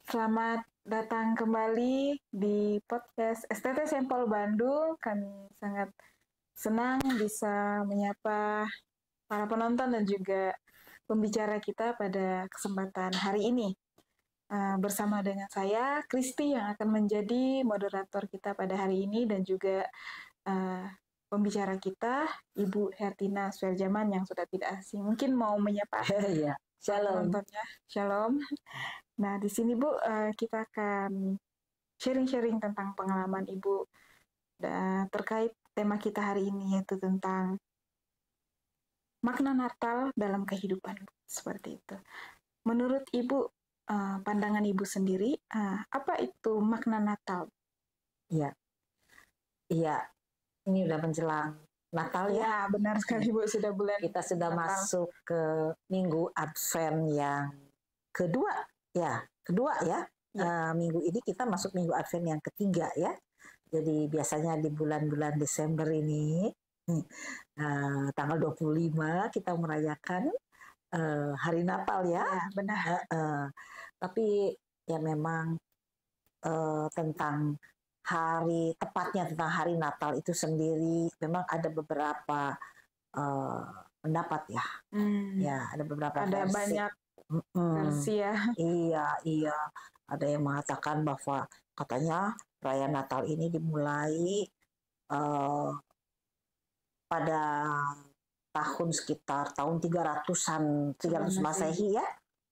Selamat datang kembali di podcast STT Sampel Bandung. Kami sangat senang bisa menyapa para penonton dan juga pembicara kita pada kesempatan hari ini. Bersama dengan saya, Kristi, yang akan menjadi moderator kita pada hari ini, dan juga pembicara kita, Ibu Hertina Suerjaman, yang sudah tidak asing. Mungkin mau menyapa ya, shalom. penontonnya. Shalom. Nah, di sini Bu, kita akan sharing-sharing tentang pengalaman Ibu terkait tema kita hari ini, yaitu tentang makna Natal dalam kehidupan. Seperti itu. Menurut Ibu, pandangan Ibu sendiri, apa itu makna Natal? Iya, ini udah menjelang Natal ya. Ya, benar sekali Bu, sudah bulan. Kita sudah Natal. masuk ke Minggu Advent yang kedua ya. Minggu ini kita masuk Minggu Advent yang ketiga ya. Jadi biasanya di bulan-bulan Desember ini, tanggal 25 kita merayakan hari Natal ya. Ya, benar. Tapi ya memang tentang tepatnya tentang hari Natal itu sendiri memang ada beberapa pendapat ya. Ya, ada beberapa ada versi. Banyak versi ya. Iya. Ada yang mengatakan bahwa katanya perayaan Natal ini dimulai pada tahun sekitar tahun 300 Masehi ya.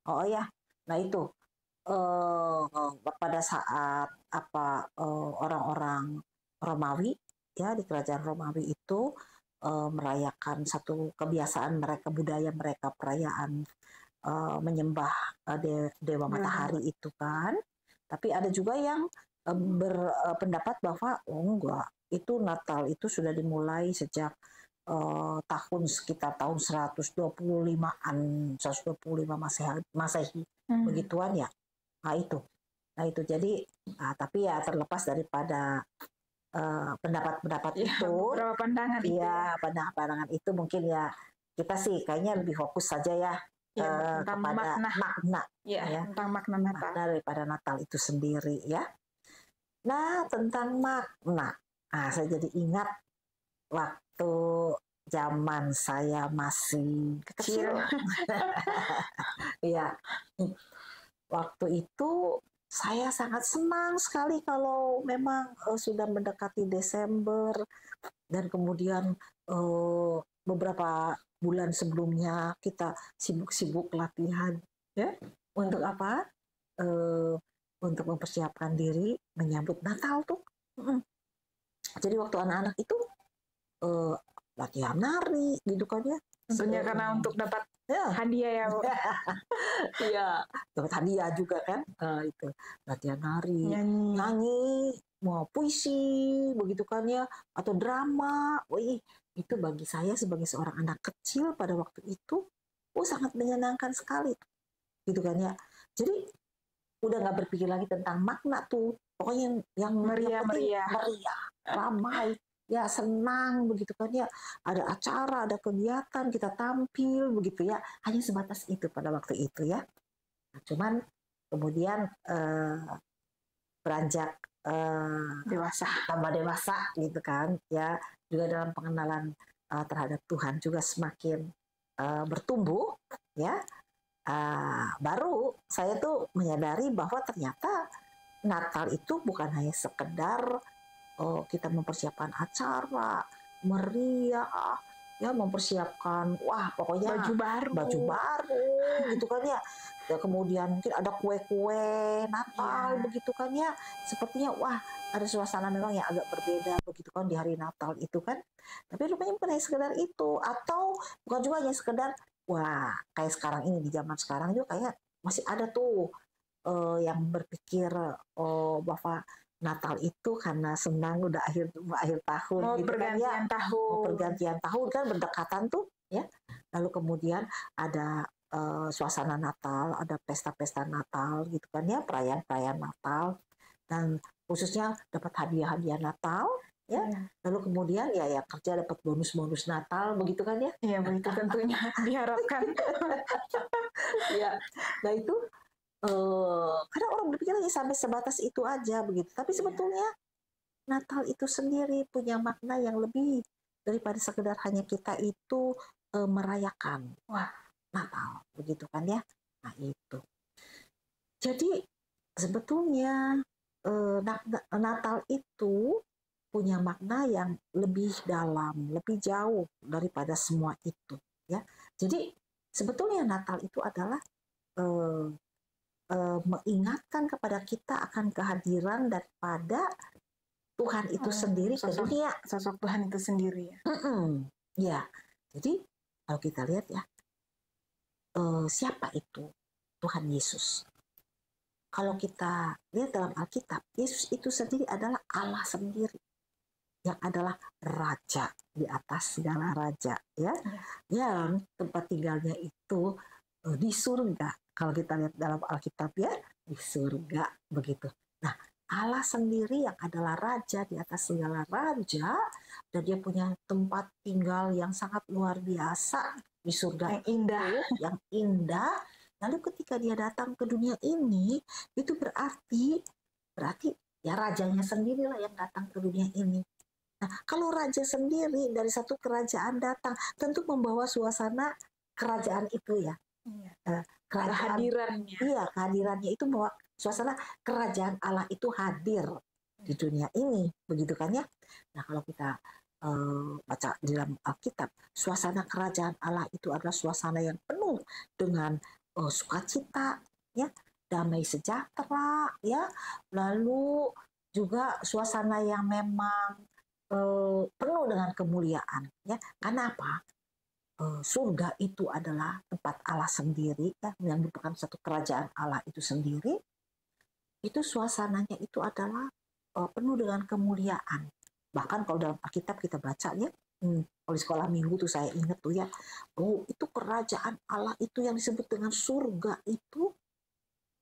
Oh ya. Nah itu pada saat orang-orang Romawi ya, di kerajaan Romawi itu merayakan satu kebiasaan mereka, budaya mereka, perayaan menyembah dewa matahari itu kan. Tapi ada juga yang berpendapat bahwa enggak, itu Natal itu sudah dimulai sejak sekitar tahun 125-an, 125 Masehi begituan ya. Nah itu jadi tapi ya terlepas daripada pendapat-pendapat ya, itu, beberapa pandangan itu ya. Pandangan itu mungkin ya kita sih kayaknya lebih fokus saja ya, tentang kepada makna tentang makna Natal. Makna daripada Natal itu sendiri ya. Nah, tentang makna, saya jadi ingat waktu zaman saya masih kecil. Ya, waktu itu saya sangat senang sekali kalau memang sudah mendekati Desember, dan kemudian beberapa bulan sebelumnya kita sibuk-sibuk latihan ya. Untuk apa? Untuk mempersiapkan diri menyambut Natal tuh. Jadi waktu anak-anak itu latihan nari gitu kan ya. Tentunya karena untuk dapat hadiah ya Bu. Iya, dapat hadiah juga kan. Itu latihan nari, nyanyi, mau puisi begitu kan ya, atau drama. Wih, itu bagi saya sebagai seorang anak kecil pada waktu itu sangat menyenangkan sekali gitu kan ya. Jadi udah nggak berpikir lagi tentang makna tuh, pokoknya yang meriah, ramai ya, senang begitu kan ya, ada acara, ada kegiatan, kita tampil begitu ya, hanya sebatas itu pada waktu itu ya. Nah, cuman kemudian beranjak tambah dewasa gitu kan ya, juga dalam pengenalan terhadap Tuhan juga semakin bertumbuh ya. Baru saya tuh menyadari bahwa ternyata Natal itu bukan hanya sekedar kita mempersiapkan acara meriah ya, mempersiapkan pokoknya baju baru gitu kan ya. Kemudian mungkin ada kue-kue Natal begitu kan ya, sepertinya ada suasana memang yang agak berbeda begitu kan di hari Natal itu kan. Tapi rupanya bukan hanya sekedar itu, atau bukan juga hanya sekedar kayak sekarang ini, di zaman sekarang juga kayak masih ada tuh yang berpikir bahwa Natal itu karena senang udah akhir tahun, mau gitu pergantian kan ya. Mau pergantian tahun kan berdekatan tuh ya. Lalu kemudian ada suasana Natal, ada pesta-pesta Natal gitu kan ya, perayaan-perayaan Natal, dan khususnya dapat hadiah-hadiah Natal ya. Lalu kemudian ya kerja dapat bonus-bonus Natal begitu kan ya. Iya begitu tentunya diharapkan. Ya, nah itu Kadang orang berpikir sampai sebatas itu aja begitu, tapi sebetulnya Natal itu sendiri punya makna yang lebih daripada sekedar hanya kita itu merayakan Natal, begitu kan ya? Nah itu. Jadi sebetulnya Natal itu punya makna yang lebih dalam, lebih jauh daripada semua itu, ya. Jadi sebetulnya Natal itu adalah mengingatkan kepada kita akan kehadiran daripada Tuhan itu sendiri ke dunia. Sosok Tuhan itu sendiri ya. Ya, jadi kalau kita lihat ya, siapa itu Tuhan Yesus? Kalau kita lihat dalam Alkitab, Yesus itu sendiri adalah Allah sendiri, yang adalah Raja di atas segala raja, ya, yang tempat tinggalnya itu di surga. Kalau kita lihat dalam Alkitab ya, di surga begitu. Nah, Allah sendiri yang adalah Raja di atas segala raja, dan dia punya tempat tinggal yang sangat luar biasa di surga, yang indah. Lalu ketika dia datang ke dunia ini, itu berarti ya rajanya sendirilah yang datang ke dunia ini. Nah, kalau raja sendiri dari satu kerajaan datang, tentu membawa suasana kerajaan itu ya. Kehadirannya. Iya, kehadirannya itu bahwa suasana kerajaan Allah itu hadir di dunia ini, begitu kan ya? Nah, kalau kita baca di dalam Alkitab, suasana kerajaan Allah itu adalah suasana yang penuh dengan sukacita, ya, damai sejahtera, ya, lalu juga suasana yang memang penuh dengan kemuliaan, ya. Karena apa? Surga itu adalah tempat Allah sendiri, ya, yang merupakan satu kerajaan Allah itu sendiri. Itu suasananya itu adalah penuh dengan kemuliaan. Bahkan kalau dalam Alkitab kita baca ya, kalau di sekolah minggu tuh saya ingat tuh ya, itu kerajaan Allah itu yang disebut dengan surga itu,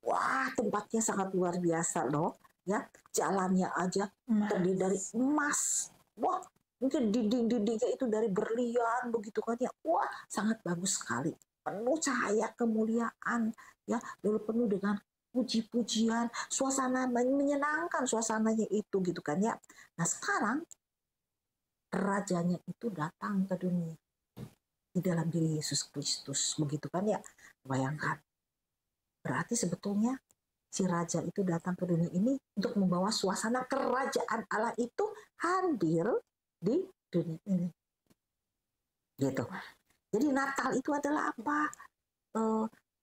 wah tempatnya sangat luar biasa loh, ya, jalannya aja terdiri dari emas, wah mungkin dinding-dindingnya itu dari berlian begitu kan ya, wah sangat bagus sekali, penuh cahaya kemuliaan, ya, lalu penuh dengan puji-pujian, suasana menyenangkan suasananya itu gitu kan ya. Nah sekarang rajanya itu datang ke dunia di dalam diri Yesus Kristus begitu kan ya. Bayangkan, berarti sebetulnya si raja itu datang ke dunia ini untuk membawa suasana kerajaan Allah itu hadir di dunia ini. Gitu. Jadi Natal itu adalah apa?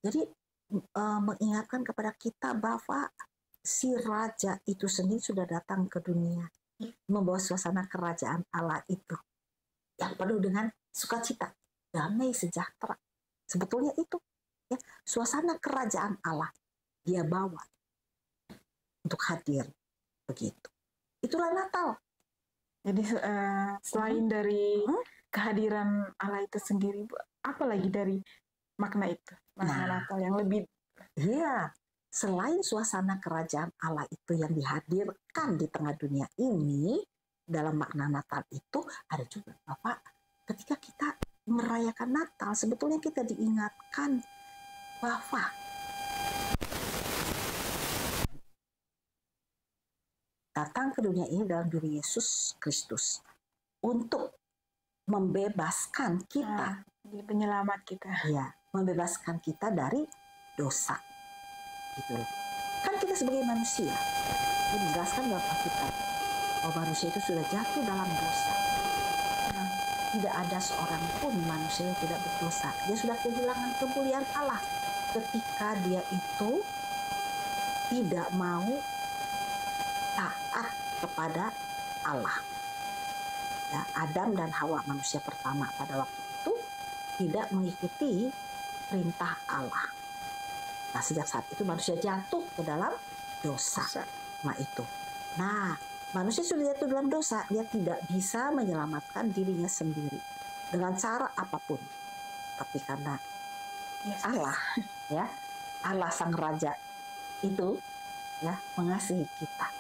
Jadi mengingatkan kepada kita bahwa si raja itu sendiri sudah datang ke dunia, membawa suasana kerajaan Allah itu yang penuh dengan sukacita, damai sejahtera. Sebetulnya itu ya, suasana kerajaan Allah dia bawa untuk hadir begitu. Itulah Natal. Jadi selain dari kehadiran Allah itu sendiri, apa lagi dari makna itu, makna Natal yang lebih? Iya, selain suasana kerajaan Allah itu yang dihadirkan di tengah dunia ini, dalam makna Natal itu ada juga Bapak, ketika kita merayakan Natal, sebetulnya kita diingatkan bahwa datang ke dunia ini dalam diri Yesus Kristus untuk membebaskan kita, penyelamat kita. Ya, membebaskan kita dari dosa. Gitu loh. Kan kita sebagai manusia, dijelaskan dalam Alkitab bahwa manusia itu sudah jatuh dalam dosa. Tidak ada seorang pun manusia yang tidak berdosa. Dia sudah kehilangan kemuliaan Allah ketika dia itu tidak mau taat kepada Allah. Ya, Adam dan Hawa manusia pertama pada waktu itu tidak mengikuti perintah Allah. Nah, sejak saat itu manusia jatuh ke dalam dosa. Nah, itu. Nah, manusia sudah jatuh dalam dosa, dia tidak bisa menyelamatkan dirinya sendiri dengan cara apapun. Tapi karena Allah, ya, Allah Sang Raja itu ya mengasihi kita,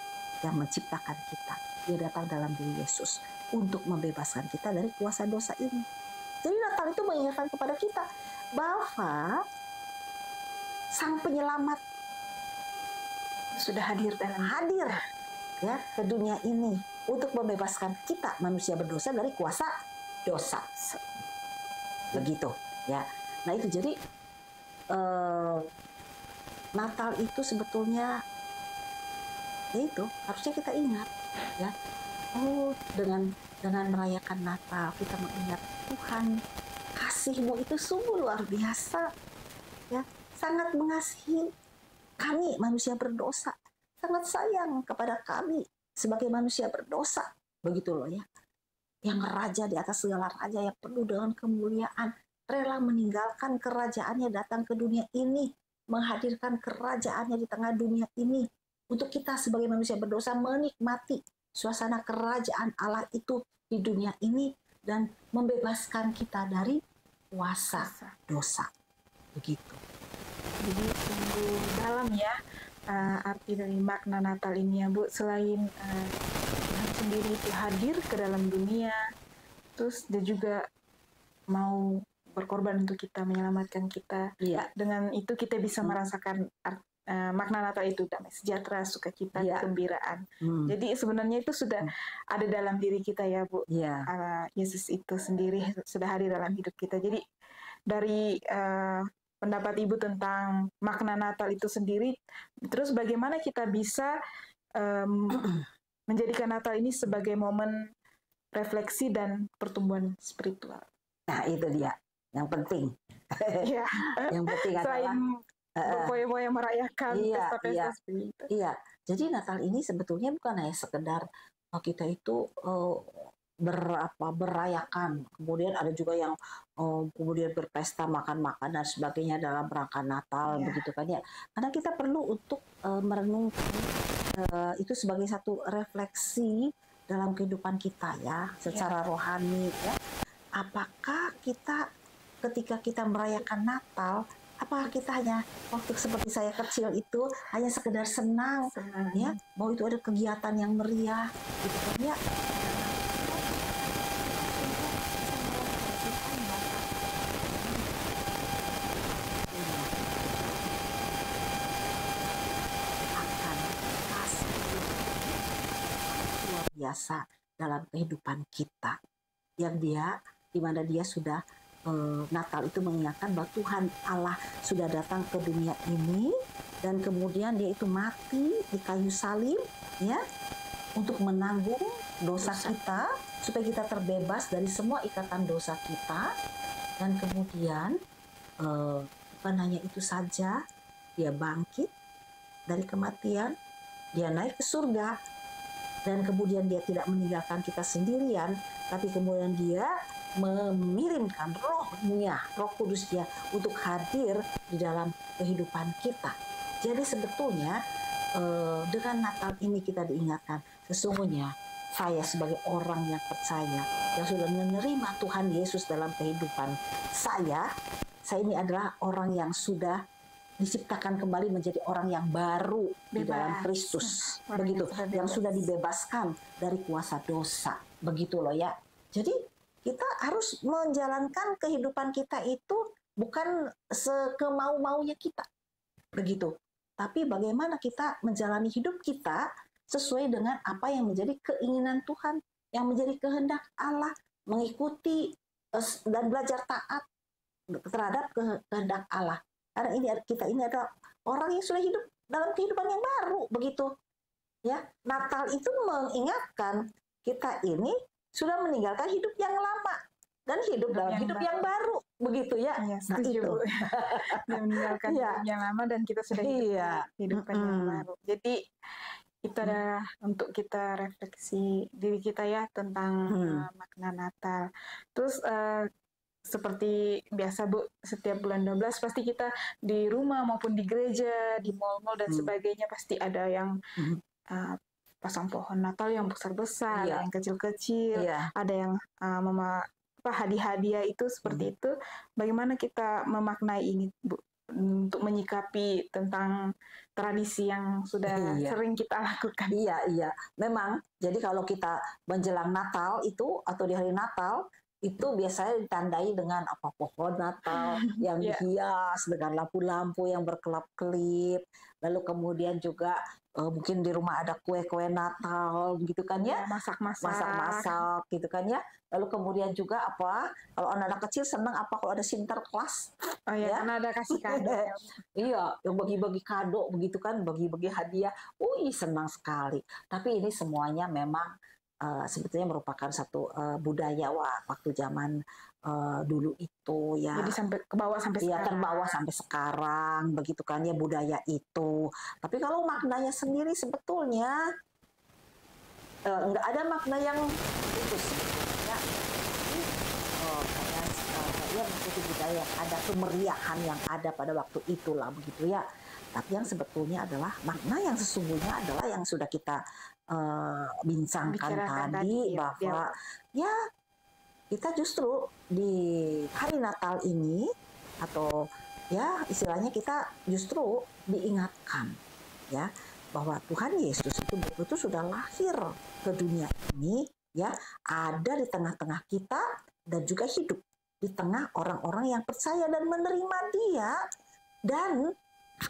yang menciptakan kita. Dia datang dalam diri Yesus untuk membebaskan kita dari kuasa dosa ini. Jadi Natal itu mengingatkan kepada kita bahwa Sang Penyelamat sudah hadir ya ke dunia ini untuk membebaskan kita manusia berdosa dari kuasa dosa. Begitu ya. Nah itu jadi Natal itu sebetulnya ya itu harusnya kita ingat ya. Oh, dengan merayakan Natal kita mengingat Tuhan, kasih-Mu itu sungguh luar biasa ya, sangat mengasihi kami manusia berdosa, sangat sayang kepada kami sebagai manusia berdosa, begitu loh ya. Yang raja di atas segala raja, yang penuh dengan kemuliaan, rela meninggalkan kerajaannya datang ke dunia ini, menghadirkan kerajaannya di tengah dunia ini untuk kita sebagai manusia berdosa menikmati suasana kerajaan Allah itu di dunia ini dan membebaskan kita dari kuasa dosa. Begitu. Jadi sungguh dalam ya arti dari makna Natal ini ya Bu. Selain Tuhan sendiri itu hadir ke dalam dunia, terus dia juga mau berkorban untuk kita, menyelamatkan kita. Iya. Dengan itu kita bisa merasakan makna Natal itu damai sejahtera, sukacita, kegembiraan. Jadi sebenarnya itu sudah ada dalam diri kita ya Bu. Yesus itu sendiri sudah hadir dalam hidup kita. Jadi dari pendapat Ibu tentang makna Natal itu sendiri, terus bagaimana kita bisa menjadikan Natal ini sebagai momen refleksi dan pertumbuhan spiritual. Nah itu dia yang penting. Yang penting adalah berpoya-poya merayakan pesta-pesta seperti itu. Iya, jadi Natal ini sebetulnya bukan hanya sekedar kita itu berayakan, kemudian ada juga yang kemudian berpesta makan-makan dan sebagainya dalam rangka Natal, begitu kan ya. Karena kita perlu untuk merenungkan itu sebagai satu refleksi dalam kehidupan kita ya, secara rohani ya. Apakah kita ketika kita merayakan Natal, apakah kita hanya waktu seperti saya kecil itu hanya sekedar senang ya, bahwa itu ada kegiatan yang meriah gitu kan ya. Akan kasih luar biasa dalam kehidupan kita, yang di mana dia sudah Natal itu mengingatkan bahwa Tuhan Allah sudah datang ke dunia ini dan kemudian dia itu mati di kayu salib ya untuk menanggung dosa kita supaya kita terbebas dari semua ikatan dosa kita, dan kemudian bukan hanya itu saja, dia bangkit dari kematian, dia naik ke surga, dan kemudian dia tidak meninggalkan kita sendirian, tapi kemudian dia mengirimkan rohnya, roh kudus dia untuk hadir di dalam kehidupan kita. Jadi sebetulnya dengan Natal ini kita diingatkan, sesungguhnya saya sebagai orang yang percaya, yang sudah menerima Tuhan Yesus dalam kehidupan saya ini adalah orang yang sudah diciptakan kembali menjadi orang yang baru di dalam Kristus. Begitu, yang sudah dibebaskan dari kuasa dosa. Begitu loh ya. Jadi kita harus menjalankan kehidupan kita itu bukan sekemau-maunya kita. Begitu. Tapi bagaimana kita menjalani hidup kita sesuai dengan apa yang menjadi keinginan Tuhan, yang menjadi kehendak Allah, mengikuti dan belajar taat terhadap kehendak Allah. Karena kita ini adalah orang yang sudah hidup dalam kehidupan yang baru, begitu. Ya, Natal itu mengingatkan kita ini sudah meninggalkan hidup yang lama dan hidup dalam hidup yang baru, begitu ya. Nah itu meninggalkan hidup yang lama dan kita sudah hidup kehidupan yang baru. Jadi itu adalah untuk kita refleksi diri kita ya tentang makna Natal. Terus seperti biasa Bu, setiap bulan 12 pasti kita di rumah maupun di gereja, di mal-mal dan sebagainya pasti ada yang pasang pohon Natal yang besar-besar, yang kecil-kecil, ada yang hadiah-hadiah itu seperti itu. Bagaimana kita memaknai ini, Bu, untuk menyikapi tentang tradisi yang sudah sering kita lakukan? Iya. Memang, jadi kalau kita menjelang Natal itu atau di hari Natal itu biasanya ditandai dengan pohon Natal yang dihias dengan lampu-lampu yang berkelap-kelip, lalu kemudian juga mungkin di rumah ada kue-kue Natal gitu kan ya, masak-masak gitu kan ya. Lalu kemudian juga apa, kalau anak-anak kecil senang apa kalau ada Sinterklas. Oh ya, karena ada kasih kado. Iya, yang bagi-bagi kado begitu kan, bagi-bagi hadiah. Senang sekali. Tapi ini semuanya memang sebetulnya merupakan satu budaya waktu zaman dulu itu ya. Jadi sampai ke bawah sampai sekarang. Terbawa sampai sekarang begitu kan ya budaya itu. Tapi kalau maknanya sendiri sebetulnya nggak ada makna yang khusus ya. Ya mengikuti budaya, ada kemeriahan yang ada pada waktu itulah begitu ya. Tapi yang sebetulnya adalah makna yang sesungguhnya adalah yang sudah kita bincangkan tadi bahwa ya kita justru di hari Natal ini atau ya istilahnya kita justru diingatkan ya bahwa Tuhan Yesus itu betul-betul sudah lahir ke dunia ini ya, ada di tengah-tengah kita dan juga hidup di tengah orang-orang yang percaya dan menerima Dia. Dan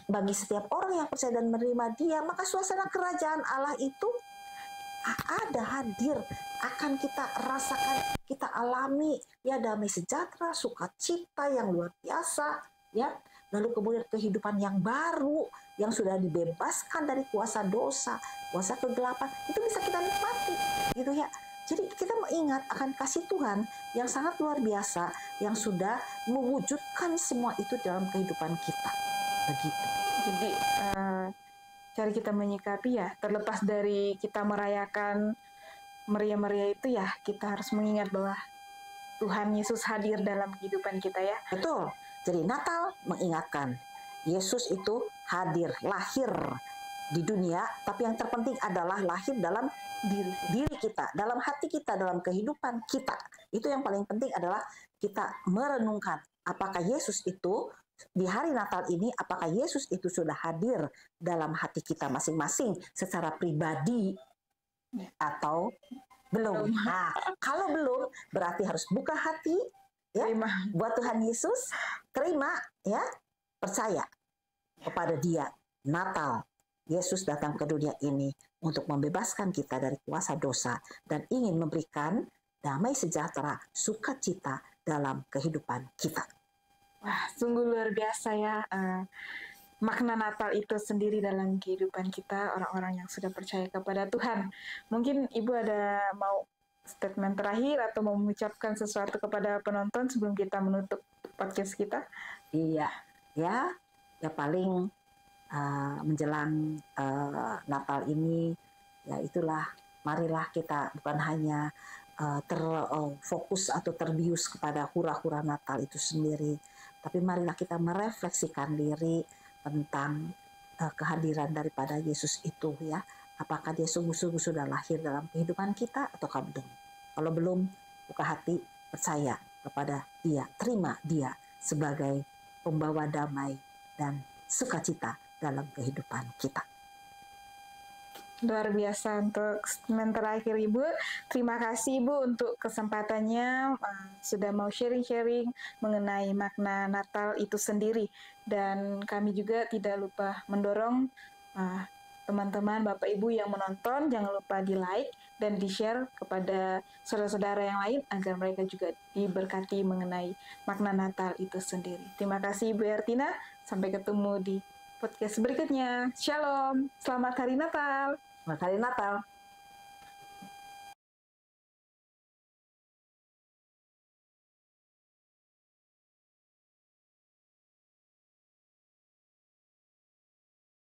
bagi setiap orang yang percaya dan menerima Dia, maka suasana kerajaan Allah itu ada, hadir, akan kita rasakan, kita alami ya, damai sejahtera, sukacita yang luar biasa ya. Lalu kemudian kehidupan yang baru yang sudah dibebaskan dari kuasa dosa, kuasa kegelapan, itu bisa kita nikmati gitu ya. Jadi kita mengingat akan kasih Tuhan yang sangat luar biasa yang sudah mewujudkan semua itu dalam kehidupan kita. Begitu. Jadi cara kita menyikapi ya, terlepas dari kita merayakan meriah-meriah itu ya, kita harus mengingat bahwa Tuhan Yesus hadir dalam kehidupan kita ya. Betul. Jadi Natal mengingatkan Yesus itu hadir, lahir di dunia, tapi yang terpenting adalah lahir dalam diri kita, dalam hati kita, dalam kehidupan kita. Itu yang paling penting adalah kita merenungkan apakah Yesus itu di hari Natal ini, apakah Yesus itu sudah hadir dalam hati kita masing-masing secara pribadi atau belum. Nah, kalau belum berarti harus buka hati ya, buat Tuhan Yesus, terima ya, percaya kepada Dia. Natal, Yesus datang ke dunia ini untuk membebaskan kita dari kuasa dosa dan ingin memberikan damai sejahtera, sukacita dalam kehidupan kita. Wah, sungguh luar biasa ya makna Natal itu sendiri dalam kehidupan kita, orang-orang yang sudah percaya kepada Tuhan. Mungkin Ibu ada mau statement terakhir atau mau mengucapkan sesuatu kepada penonton sebelum kita menutup podcast kita? Iya, ya paling menjelang Natal ini, ya itulah, marilah kita bukan hanya terfokus atau terbius kepada hura-hura Natal itu sendiri, tapi marilah kita merefleksikan diri tentang kehadiran daripada Yesus itu ya. Apakah Dia sungguh-sungguh sudah lahir dalam kehidupan kita ataukah belum? Kalau belum, buka hati, percaya kepada Dia, terima Dia sebagai pembawa damai dan sukacita dalam kehidupan kita. Luar biasa untuk statement terakhir Ibu. Terima kasih Ibu untuk kesempatannya sudah mau sharing-sharing mengenai makna Natal itu sendiri. Dan kami juga tidak lupa mendorong teman-teman Bapak Ibu yang menonton, jangan lupa di-like dan di-share kepada saudara-saudara yang lain agar mereka juga diberkati mengenai makna Natal itu sendiri. Terima kasih Ibu Ertina. Sampai ketemu di podcast berikutnya. Shalom. Selamat Hari Natal. Selamat Hari Natal.